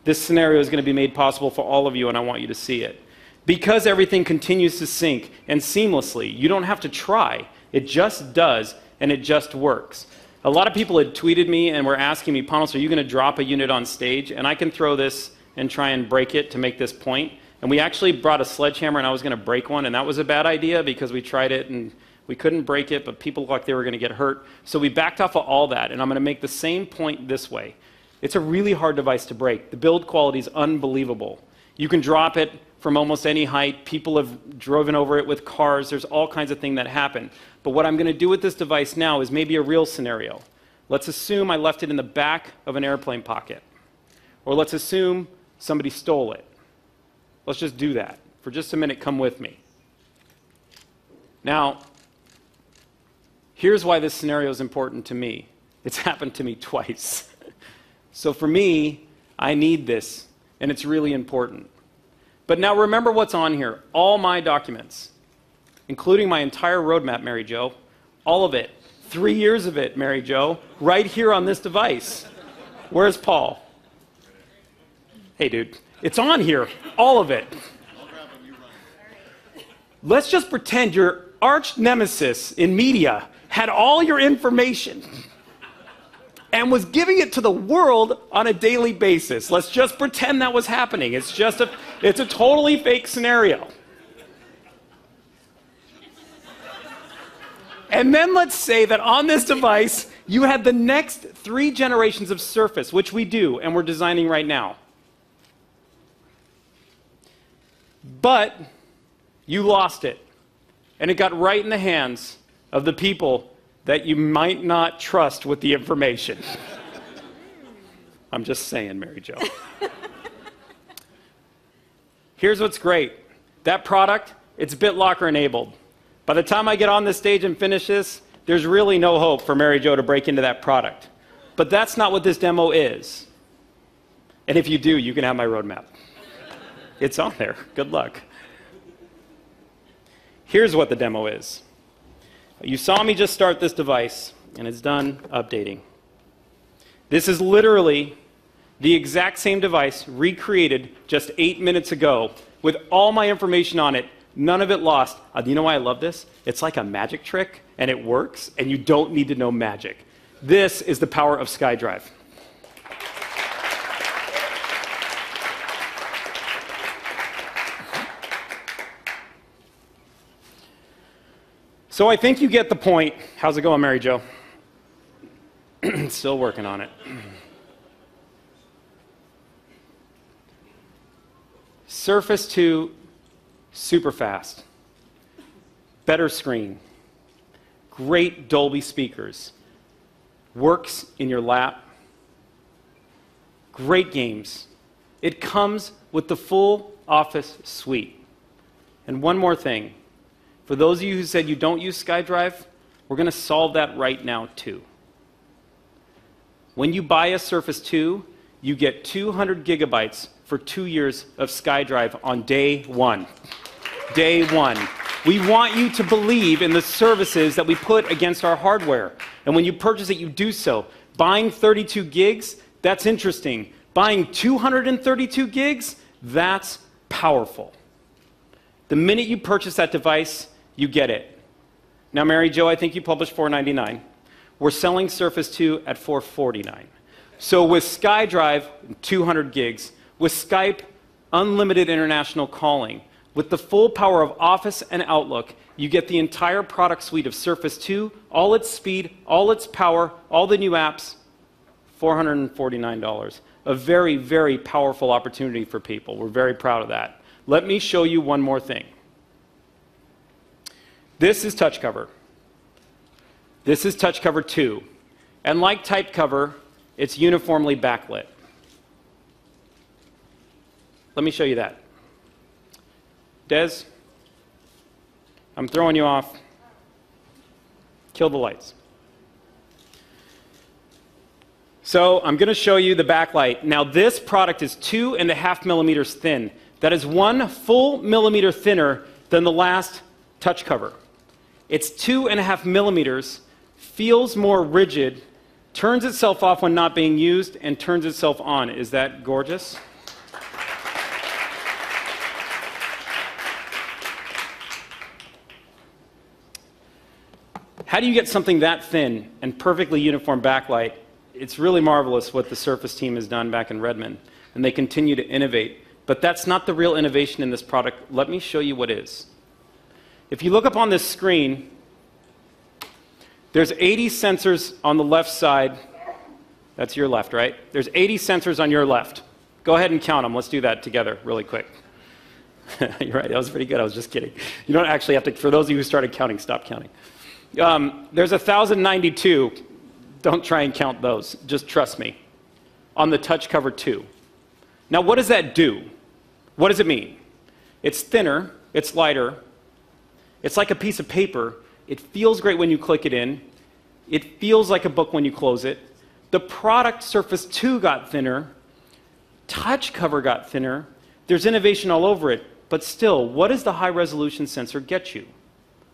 this scenario is going to be made possible for all of you, and I want you to see it. Because everything continues to sync and seamlessly, you don't have to try. It just does, and it just works. A lot of people had tweeted me and were asking me, Panos, are you going to drop a unit on stage? And I can throw this and try and break it to make this point. And we actually brought a sledgehammer, and I was going to break one, and that was a bad idea because we tried it, and we couldn't break it, but people looked like they were going to get hurt. So we backed off of all that, and I'm going to make the same point this way. It's a really hard device to break. The build quality is unbelievable. You can drop it from almost any height. People have driven over it with cars. There's all kinds of things that happen. But what I'm going to do with this device now is maybe a real scenario. Let's assume I left it in the back of an airplane pocket. Or let's assume somebody stole it. Let's just do that. For just a minute, come with me. Now, here's why this scenario is important to me. It's happened to me twice. So for me, I need this, and it's really important. But now remember what's on here. All my documents, including my entire roadmap, Mary Jo, all of it, 3 years of it, Mary Jo, right here on this device. Where's Paul? Hey, dude, it's on here, all of it. Let's just pretend your arch nemesis in media had all your information and was giving it to the world on a daily basis. Let's just pretend that was happening. It's a totally fake scenario. And then let's say that on this device, you had the next 3 generations of Surface, which we do, and we're designing right now. But you lost it, and it got right in the hands of the people that you might not trust with the information. I'm just saying, Mary Jo. Here's what's great. That product, it's BitLocker enabled. By the time I get on this stage and finish this, there's really no hope for Mary Jo to break into that product. But that's not what this demo is. And if you do, you can have my roadmap. It's on there. Good luck. Here's what the demo is. You saw me just start this device, and it's done updating. This is literally the exact same device recreated just 8 minutes ago with all my information on it, none of it lost. Do you know why I love this? It's like a magic trick, and it works, and you don't need to know magic. This is the power of SkyDrive. So I think you get the point. How's it going, Mary Jo? Still working on it. Surface 2, super fast. Better screen. Great Dolby speakers. Works in your lap. Great games. It comes with the full Office suite. And one more thing. For those of you who said you don't use SkyDrive, we're going to solve that right now too. When you buy a Surface 2, you get 200 gigabytes for 2 years of SkyDrive on day one. Day one. We want you to believe in the services that we put against our hardware. And when you purchase it, you do so. Buying 32 gigs, that's interesting. Buying 232 gigs, that's powerful. The minute you purchase that device, you get it. Now, Mary Jo, I think you published $499. We're selling Surface 2 at $449. So with SkyDrive, 200 gigs, with Skype, unlimited international calling, with the full power of Office and Outlook, you get the entire product suite of Surface 2, all its speed, all its power, all the new apps, $449. A very, very powerful opportunity for people. We're very proud of that. Let me show you one more thing. This is Touch Cover. This is Touch Cover 2. And like Type Cover, it's uniformly backlit. Let me show you that. Des, I'm throwing you off. Kill the lights. So I'm going to show you the backlight. Now this product is 2.5 millimeters thin. That is 1 full millimeter thinner than the last Touch Cover. It's 2.5 millimeters, feels more rigid, turns itself off when not being used, and turns itself on. Is that gorgeous? How do you get something that thin and perfectly uniform backlight? It's really marvelous what the Surface team has done back in Redmond, and they continue to innovate. But that's not the real innovation in this product. Let me show you what is. If you look up on this screen, there's 80 sensors on the left side. That's your left, right? There's 80 sensors on your left. Go ahead and count them. Let's do that together really quick. You're right. That was pretty good. I was just kidding. You don't actually have to, for those of you who started counting, stop counting. There's 1,092. Don't try and count those. Just trust me. On the Touch Cover 2. Now, what does that do? What does it mean? It's thinner. It's lighter. It's like a piece of paper. It feels great when you click it in. It feels like a book when you close it. The product Surface 2 got thinner. Touch Cover got thinner. There's innovation all over it. But still, what does the high-resolution sensor get you?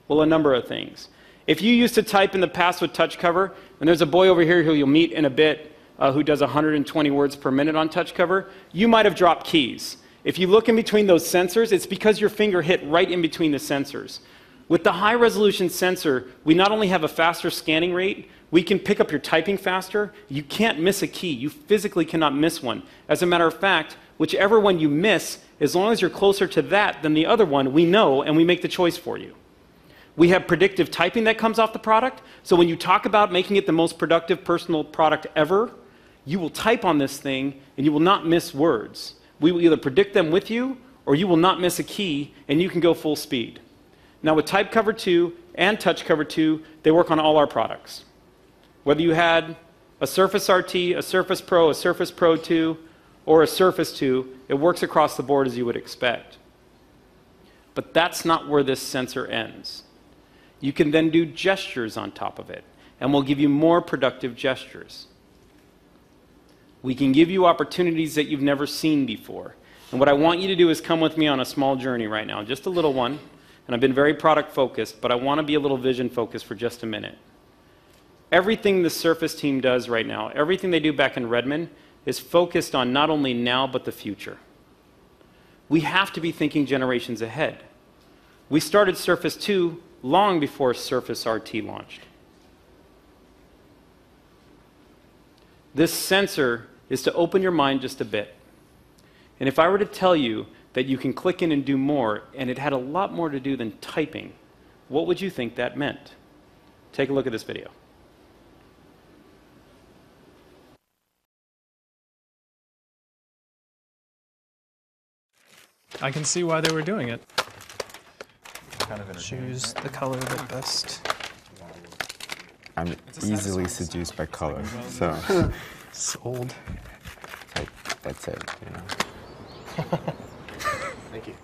Well, a number of things. If you used to type in the past with Touch Cover, and there's a boy over here who you'll meet in a bit who does 120 words per minute on Touch Cover, you might have dropped keys. If you look in between those sensors, it's because your finger hit right in between the sensors. With the high-resolution sensor, we not only have a faster scanning rate, we can pick up your typing faster. You can't miss a key. You physically cannot miss one. As a matter of fact, whichever one you miss, as long as you're closer to that than the other one, we know and we make the choice for you. We have predictive typing that comes off the product, so when you talk about making it the most productive personal product ever, you will type on this thing and you will not miss words. We will either predict them with you, or you will not miss a key and you can go full speed. Now with Type Cover 2 and Touch Cover 2, they work on all our products. Whether you had a Surface RT, a Surface Pro, a Surface Pro 2, or a Surface 2, it works across the board as you would expect. But that's not where this sensor ends. You can then do gestures on top of it, and we'll give you more productive gestures. We can give you opportunities that you've never seen before. And what I want you to do is come with me on a small journey right now, just a little one. And I've been very product focused, but I want to be a little vision focused for just a minute. Everything the Surface team does right now, everything they do back in Redmond, is focused on not only now, but the future. We have to be thinking generations ahead. We started Surface 2 long before Surface RT launched. This sensor is to open your mind just a bit. And if I were to tell you that you can click in and do more, and it had a lot more to do than typing, what would you think that meant? Take a look at this video. I can see why they were doing it. Choose the color that best. I'm easily seduced by color, so Sold. like, that's it, you know. Thank you.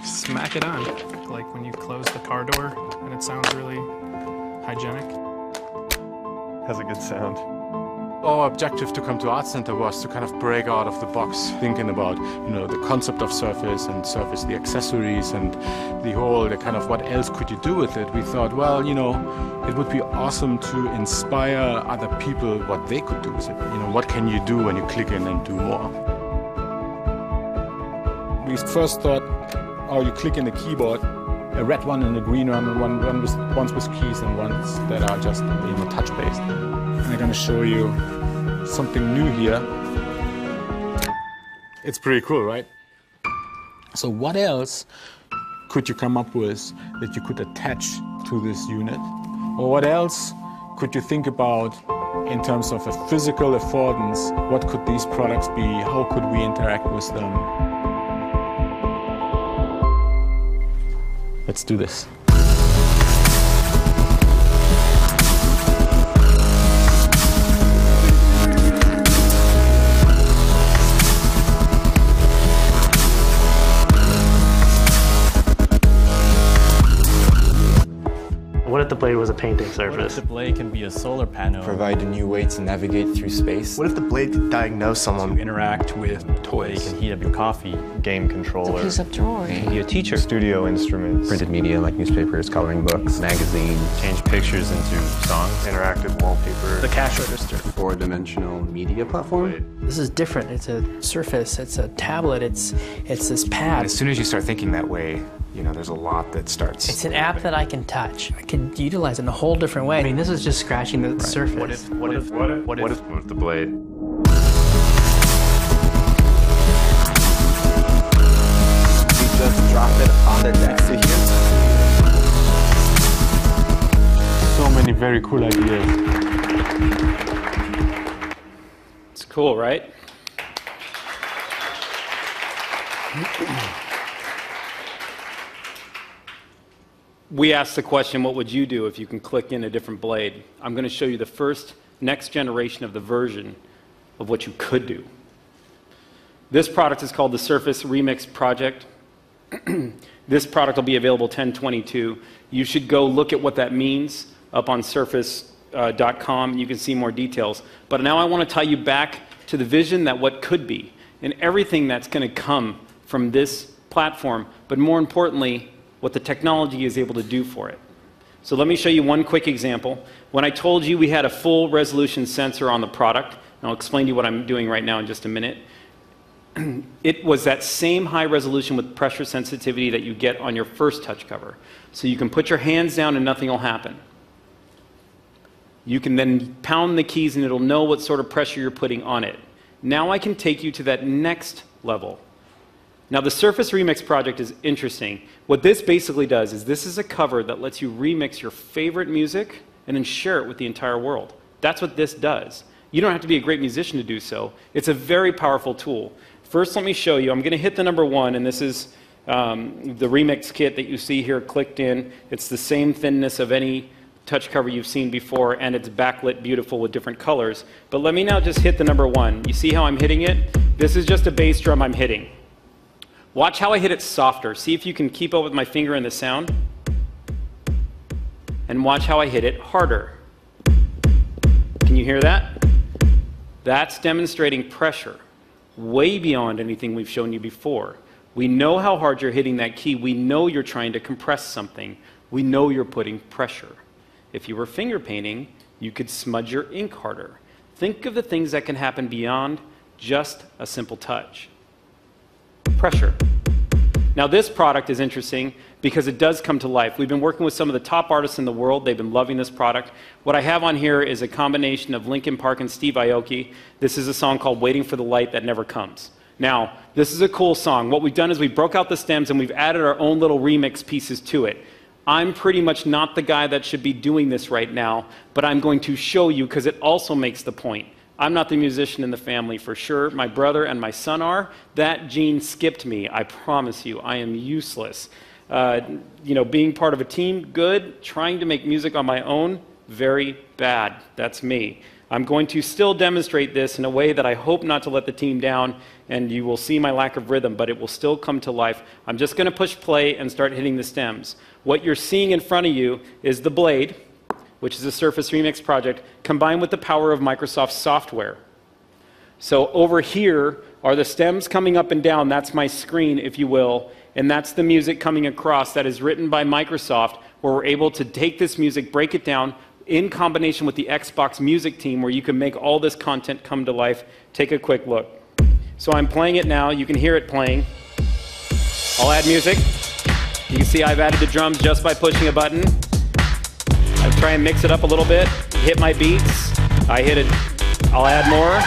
Smack it on, like when you close the car door and it sounds really hygienic. Has a good sound. Our objective to come to Art Center was to kind of break out of the box, thinking about, you know, the concept of Surface and Surface, the accessories and the kind of what else could you do with it. We thought, well, you know, it would be awesome to inspire other people what they could do with it. You know, what can you do when you click in and do more? We first thought, oh, you click in the keyboard, a red one and a green one, and ones with keys and ones that are just, you know, touch-based. And I'm going to show you something new here. It's pretty cool, right? So what else could you come up with that you could attach to this unit? Or what else could you think about in terms of a physical affordance? What could these products be? How could we interact with them? Let's do this. What if the blade was a painting What if surface? the blade can be a solar panel? Provide a new way to navigate through space. What if the blade could diagnose someone? Interact with You toys. can heat up your coffee. Game controller. Piece of drawing. Be a teacher. Studio instruments. Printed media like newspapers, coloring books, magazines. Change pictures into songs. Interactive wallpaper. The cash register. Four-dimensional media platform. This is different. It's a Surface. It's a tablet. It's this pad. As soon as you start thinking that way, you know, there's a lot that starts. It's an app that I can touch. I could utilize it in a whole different way. I mean, this is just scratching the surface. What if the blade? We just dropped it on the deck to here. So many very cool ideas. It's cool, right? We asked the question, what would you do if you can click in a different blade? I'm going to show you the first next generation of the version of what you could do. This product is called the Surface Remix Project. This product will be available 10/22. You should go look at what that means up on surface.com. You can see more details. But now I want to tie you back to the vision that what could be and everything that's going to come from this platform, but more importantly, what the technology is able to do for it. So let me show you one quick example. When I told you we had a full resolution sensor on the product, and I'll explain to you what I'm doing right now in just a minute, it was that same high resolution with pressure sensitivity that you get on your first touch cover. So you can put your hands down and nothing will happen. You can then pound the keys and it'll know what sort of pressure you're putting on it. Now I can take you to that next level. Now the Surface Remix Project is interesting. What this basically does is this is a cover that lets you remix your favorite music and then share it with the entire world. That's what this does. You don't have to be a great musician to do so. It's a very powerful tool. First, let me show you. I'm going to hit the number 1, and this is the remix kit that you see here clicked in. It's the same thinness of any touch cover you've seen before, and it's backlit beautiful with different colors. But let me now just hit the number 1. You see how I'm hitting it? This is just a bass drum I'm hitting. Watch how I hit it softer. See if you can keep up with my finger and the sound. And watch how I hit it harder. Can you hear that? That's demonstrating pressure, way beyond anything we've shown you before. We know how hard you're hitting that key. We know you're trying to compress something. We know you're putting pressure. If you were finger painting, you could smudge your ink harder. Think of the things that can happen beyond just a simple touch. Pressure. Now this product is interesting because it does come to life. We've been working with some of the top artists in the world. They've been loving this product. What I have on here is a combination of Linkin Park and Steve Aoki. This is a song called Waiting for the Light That Never Comes. Now, this is a cool song. What we've done is we broke out the stems and we've added our own little remix pieces to it. I'm pretty much not the guy that should be doing this right now, but I'm going to show you because it also makes the point. I'm not the musician in the family for sure. My brother and my son are. That gene skipped me, I promise you. I am useless. You know, being part of a team, good. Trying to make music on my own, very bad. That's me. I'm going to still demonstrate this in a way that I hope not to let the team down, and you will see my lack of rhythm, but it will still come to life. I'm just going to push play and start hitting the stems. What you're seeing in front of you is the blade, which is a Surface Remix project, combined with the power of Microsoft software. So over here are the stems coming up and down. That's my screen, if you will, and that's the music coming across that is written by Microsoft, where we're able to take this music, break it down, in combination with the Xbox music team, where you can make all this content come to life. Take a quick look. So I'm playing it now. You can hear it playing. I'll add music. You can see I've added the drums just by pushing a button. I try and mix it up a little bit, hit my beats. I hit it. I'll add more.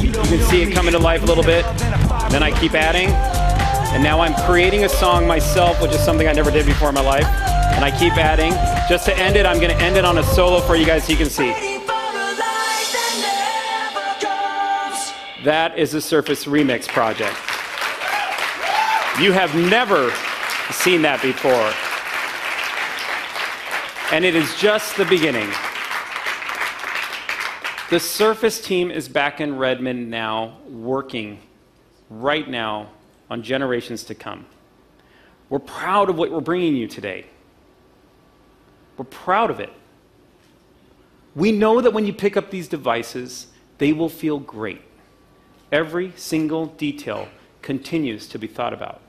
You can see it coming to life a little bit. Then I keep adding. And now I'm creating a song myself, which is something I never did before in my life. And I keep adding. Just to end it, I'm going to end it on a solo for you guys so you can see. That is a Surface Remix project. You have never seen that before. And it is just the beginning. The Surface team is back in Redmond now, working right now on generations to come. We're proud of what we're bringing you today. We're proud of it. We know that when you pick up these devices, they will feel great. Every single detail continues to be thought about.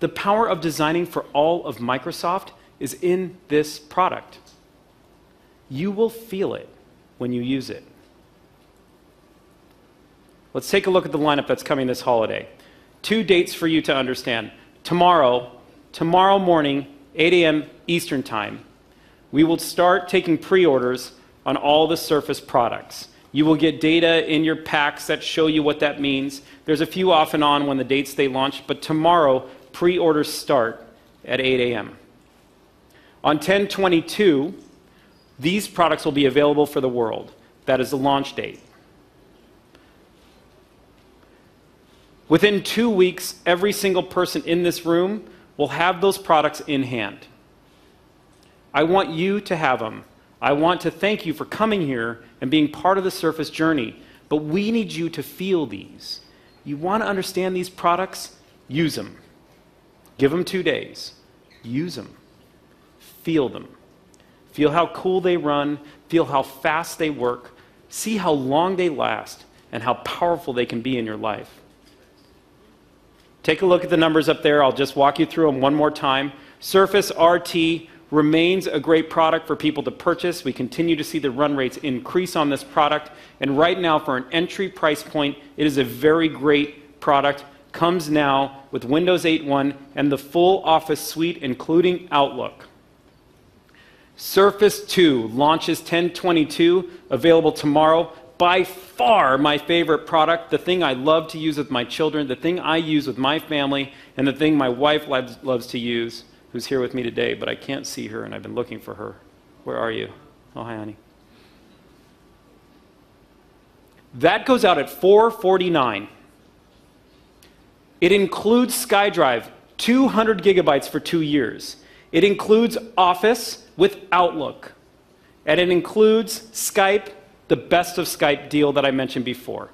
The power of designing for all of Microsoft is in this product. You will feel it when you use it. Let's take a look at the lineup that's coming this holiday. 2 dates for you to understand. Tomorrow morning, 8 a.m. Eastern Time, we will start taking pre-orders on all the Surface products. You will get data in your packs that show you what that means. There's a few off and on when the dates they launch, but tomorrow, pre-orders start at 8 a.m. On 10/22, these products will be available for the world. That is the launch date. Within 2 weeks, every single person in this room will have those products in hand. I want you to have them. I want to thank you for coming here and being part of the Surface journey, but we need you to feel these. You want to understand these products? Use them. Give them 2 days. Use them. Feel them. Feel how cool they run. Feel how fast they work. See how long they last and how powerful they can be in your life. Take a look at the numbers up there. I'll just walk you through them one more time. Surface RT remains a great product for people to purchase. We continue to see the run rates increase on this product. And right now, for an entry price point, it is a very great product. Comes now with Windows 8.1 and the full Office suite, including Outlook. Surface 2 launches 10/22, available tomorrow. By far my favorite product, the thing I love to use with my children, the thing I use with my family, and the thing my wife loves to use, who's here with me today, but I can't see her and I've been looking for her. Where are you? Oh, hi, honey. That goes out at $449. It includes SkyDrive, 200 gigabytes for 2 years. It includes Office with Outlook. And it includes Skype, the best of Skype deal that I mentioned before.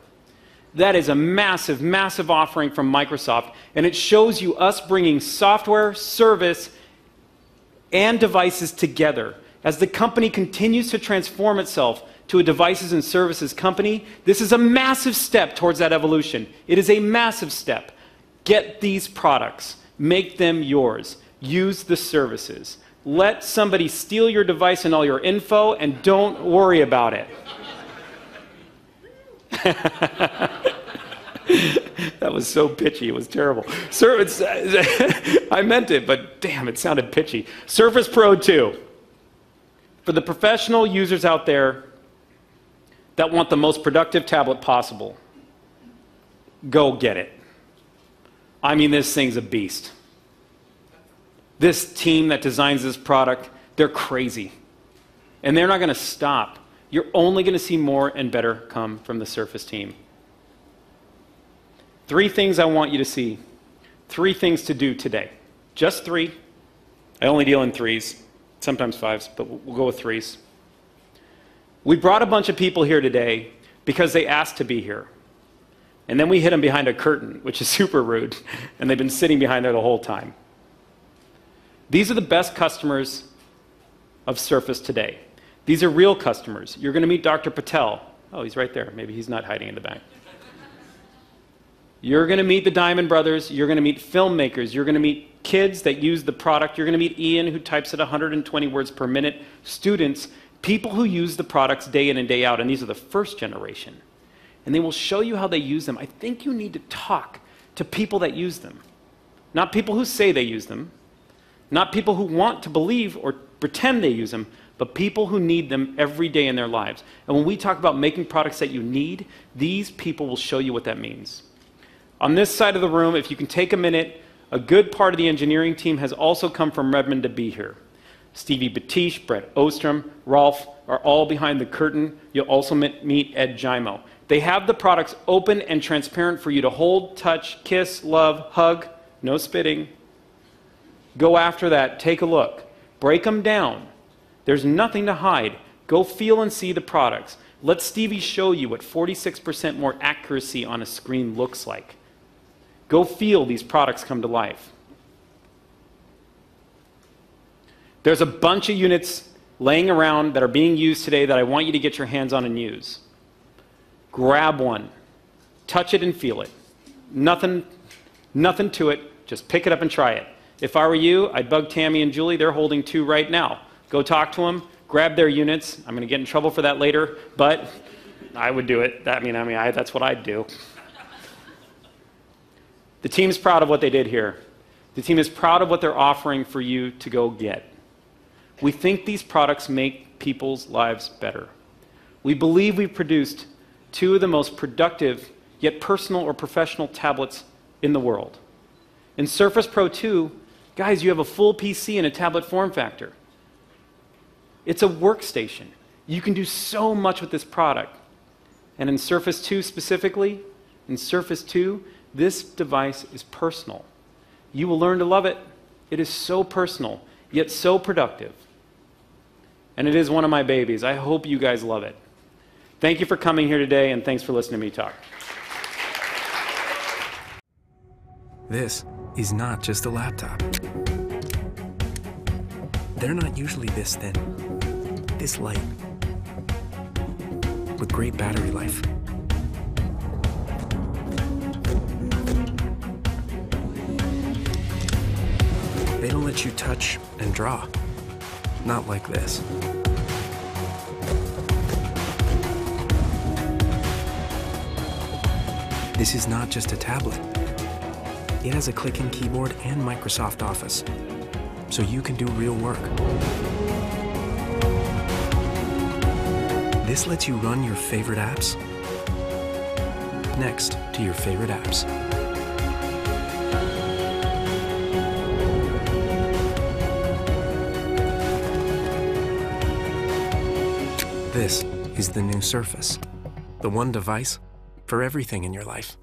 That is a massive, massive offering from Microsoft, and it shows you us bringing software, service, and devices together. As the company continues to transform itself to a devices and services company, this is a massive step towards that evolution. It is a massive step. Get these products. Make them yours. Use the services. Let somebody steal your device and all your info, and don't worry about it. That was so pitchy, it was terrible. I meant it, but damn, it sounded pitchy. Surface Pro 2. For the professional users out there that want the most productive tablet possible, go get it. I mean, this thing's a beast. This team that designs this product, they're crazy. And they're not going to stop. You're only going to see more and better come from the Surface team. 3 things I want you to see. 3 things to do today. Just 3. I only deal in 3s, sometimes 5s, but we'll go with 3s. We brought a bunch of people here today because they asked to be here. And then we hid them behind a curtain, which is super rude, and they've been sitting behind there the whole time. These are the best customers of Surface today. These are real customers. You're going to meet Dr. Patel. Oh, he's right there. Maybe he's not hiding in the back. You're going to meet the Diamond Brothers. You're going to meet filmmakers. You're going to meet kids that use the product. You're going to meet Ian, who types at 120 words per minute. Students, people who use the products day in and day out, and these are the first generation. And they will show you how they use them. I think you need to talk to people that use them. Not people who say they use them. Not people who want to believe or pretend they use them, but people who need them every day in their lives. And when we talk about making products that you need, these people will show you what that means. On this side of the room, if you can take a minute, a good part of the engineering team has also come from Redmond to be here. Stevie Batish, Brett Ostrom, Rolf are all behind the curtain. You'll also meet Ed Gimo. They have the products open and transparent for you to hold, touch, kiss, love, hug, no spitting. Go after that, take a look. Break them down. There's nothing to hide. Go feel and see the products. Let Stevie show you what 46% more accuracy on a screen looks like. Go feel these products come to life. There's a bunch of units laying around that are being used today that I want you to get your hands on and use. Grab one. Touch it and feel it. Nothing to it. Just pick it up and try it. If I were you, I'd bug Tammy and Julie. They're holding 2 right now. Go talk to them. Grab their units. I'm going to get in trouble for that later, but I would do it. That's what I'd do. The team's proud of what they did here. The team is proud of what they're offering for you to go get. We think these products make people's lives better. We believe we've produced 2 of the most productive, yet personal or professional tablets in the world. In Surface Pro 2, guys, you have a full PC in a tablet form factor. It's a workstation. You can do so much with this product. And in Surface 2 specifically, in Surface 2, this device is personal. You will learn to love it. It is so personal, yet so productive. And it is one of my babies. I hope you guys love it. Thank you for coming here today, and thanks for listening to me talk. This is not just a laptop. They're not usually this thin, this light, with great battery life. They don't let you touch and draw, not like this. This is not just a tablet. It has a clicking keyboard and Microsoft Office, so you can do real work. This lets you run your favorite apps next to your favorite apps. This is the new Surface, the one device for everything in your life.